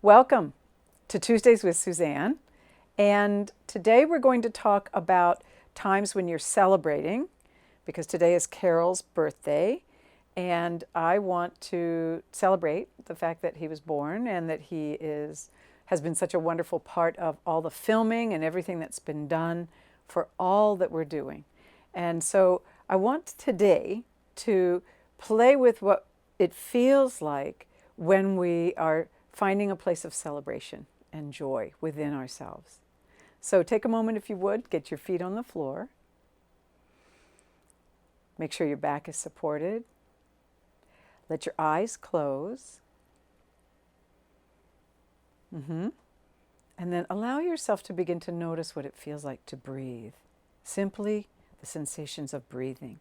Welcome to Tuesdays with Suzanne. And today we're going to talk about times when you're celebrating, because today is Carol's birthday. And I want to celebrate the fact that he was born and that has been such a wonderful part of all the filming and everything that's been done for all that we're doing. And so I want today to play with what it feels like when we are finding a place of celebration and joy within ourselves. So take a moment, if you would, get your feet on the floor. Make sure your back is supported. Let your eyes close. And then allow yourself to begin to notice what it feels like to breathe. Simply the sensations of breathing.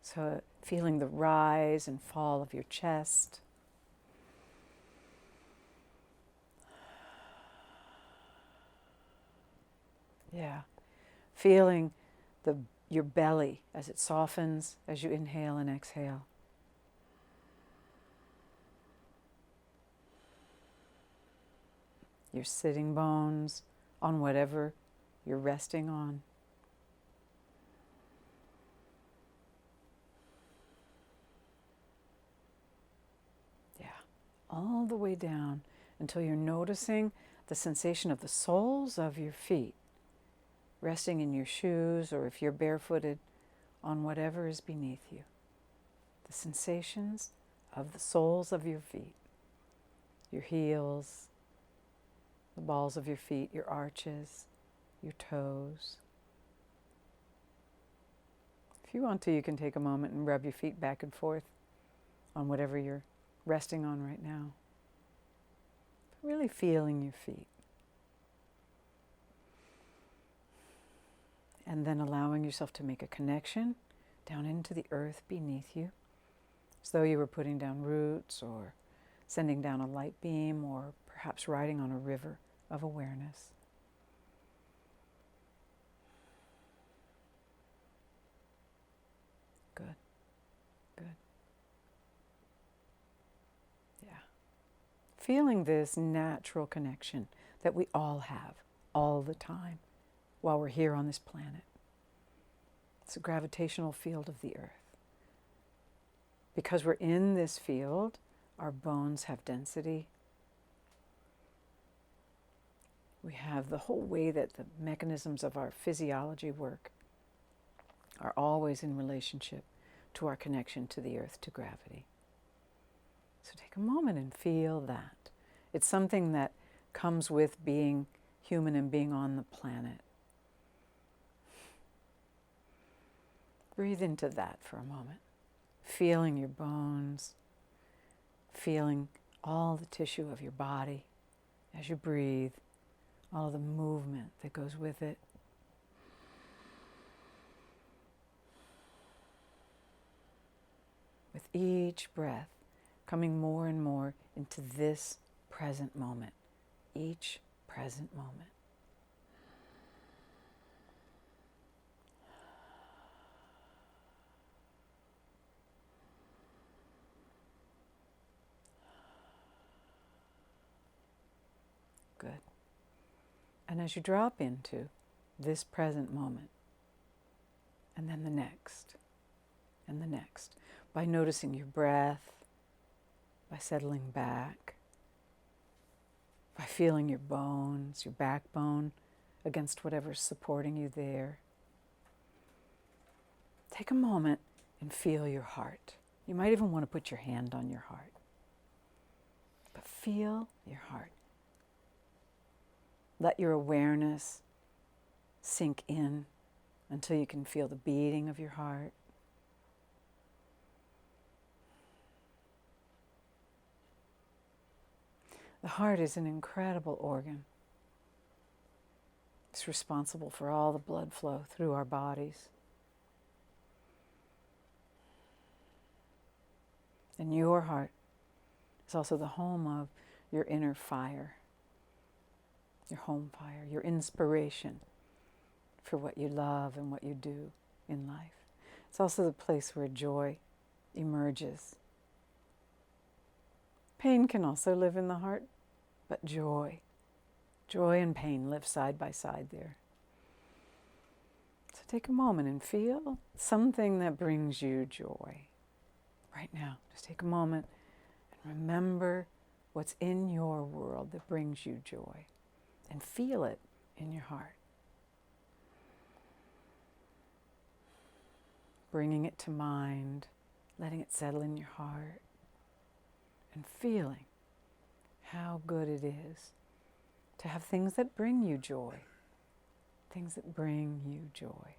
So feeling the rise and fall of your chest. Yeah, feeling your belly as it softens as you inhale and exhale. Your sitting bones on whatever you're resting on. Yeah, all the way down until you're noticing the sensation of the soles of your feet resting in your shoes, or if you're barefooted, on whatever is beneath you. The sensations of the soles of your feet, your heels, the balls of your feet, your arches, your toes. If you want to, you can take a moment and rub your feet back and forth on whatever you're resting on right now. Really feeling your feet. And then allowing yourself to make a connection down into the earth beneath you, as though you were putting down roots or sending down a light beam, or perhaps riding on a river of awareness. Good. Good. Yeah. Feeling this natural connection that we all have all the time while we're here on this planet. It's a gravitational field of the earth. Because we're in this field, our bones have density. We have the whole way that the mechanisms of our physiology work are always in relationship to our connection to the earth, to gravity. So take a moment and feel that. It's something that comes with being human and being on the planet. Breathe into that for a moment. Feeling your bones, feeling all the tissue of your body as you breathe, all the movement that goes with it. With each breath, coming more and more into this present moment, each present moment. Good. And as you drop into this present moment, and then the next, and the next, by noticing your breath, by settling back, by feeling your bones, your backbone against whatever's supporting you there. Take a moment and feel your heart. You might even want to put your hand on your heart. But feel your heart. Let your awareness sink in until you can feel the beating of your heart. The heart is an incredible organ. It's responsible for all the blood flow through our bodies. And your heart is also the home of your inner fire, your home fire, your inspiration for what you love and what you do in life. It's also the place where joy emerges. Pain can also live in the heart, but joy and pain live side by side there. So take a moment and feel something that brings you joy. Right now, just take a moment and remember what's in your world that brings you joy and feel it in your heart. Bringing it to mind, letting it settle in your heart, and feeling how good it is to have things that bring you joy. Things that bring you joy.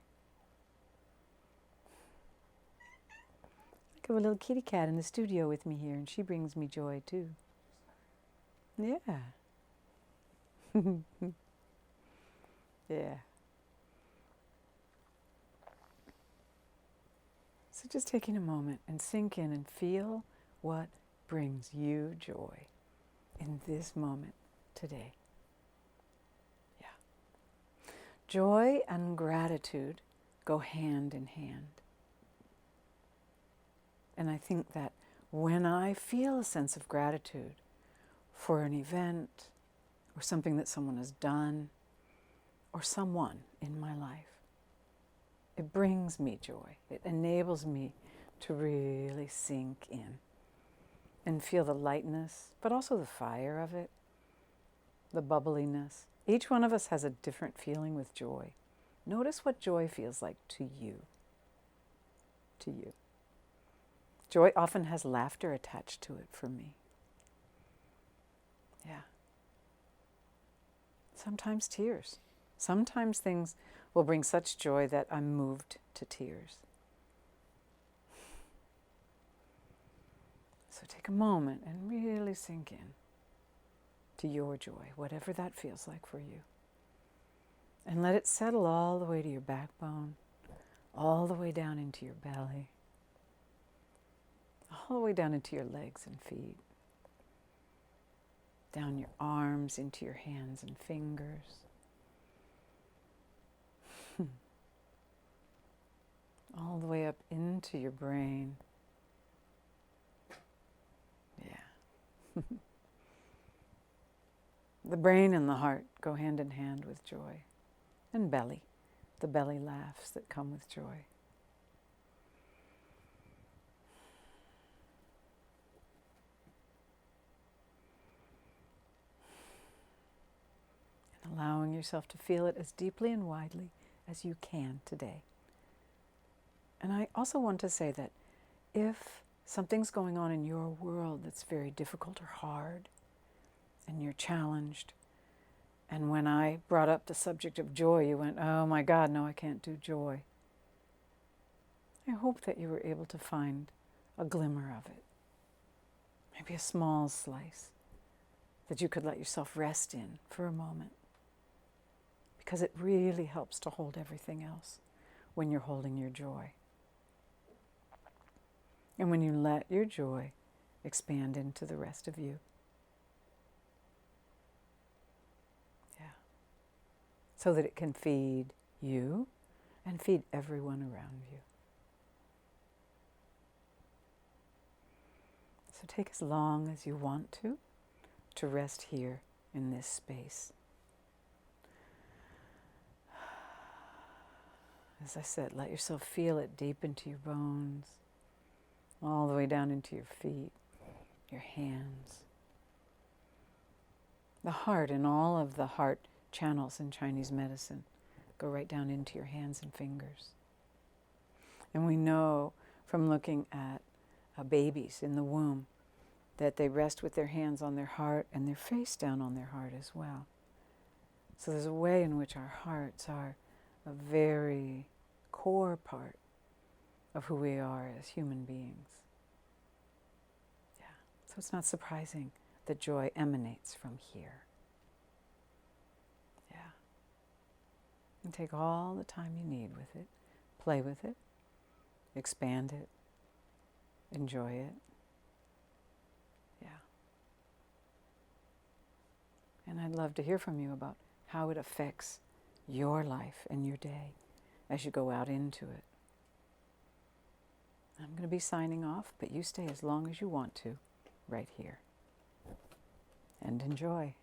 I have a little kitty cat in the studio with me here, and she brings me joy too. Yeah. Yeah. So just taking a moment and sink in and feel what brings you joy in this moment today. Joy and gratitude go hand in hand. And I think that when I feel a sense of gratitude for an event or something that someone has done or someone in my life, it brings me joy. It enables me to really sink in and feel the lightness, but also the fire of it, the bubbliness. Each one of us has a different feeling with joy. Notice what joy feels like to you. To you. Joy often has laughter attached to it for me. Yeah. Sometimes tears. Sometimes things will bring such joy that I'm moved to tears. So take a moment and really sink in to your joy, whatever that feels like for you. And let it settle all the way to your backbone, all the way down into your belly, all the way down into your legs and feet, down your arms into your hands and fingers, all the way up into your brain. Yeah. The brain and the heart go hand in hand with joy. And belly, the belly laughs that come with joy. And allowing yourself to feel it as deeply and widely as you can today. And I also want to say that if something's going on in your world that's very difficult or hard, and you're challenged, and when I brought up the subject of joy, you went, oh my God, no, I can't do joy. I hope that you were able to find a glimmer of it, maybe a small slice that you could let yourself rest in for a moment, because it really helps to hold everything else when you're holding your joy. And when you let your joy expand into the rest of you. Yeah. So that it can feed you and feed everyone around you. So take as long as you want to rest here in this space. As I said, let yourself feel it deep into your bones, all the way down into your feet, your hands. The heart and all of the heart channels in Chinese medicine go right down into your hands and fingers. And we know from looking at babies in the womb that they rest with their hands on their heart and their face down on their heart as well. So there's a way in which our hearts are a very core part of who we are as human beings. Yeah. So it's not surprising that joy emanates from here. Yeah. And take all the time you need with it. Play with it. Expand it. Enjoy it. Yeah. And I'd love to hear from you about how it affects your life and your day as you go out into it. I'm going to be signing off, but you stay as long as you want to right here. and enjoy.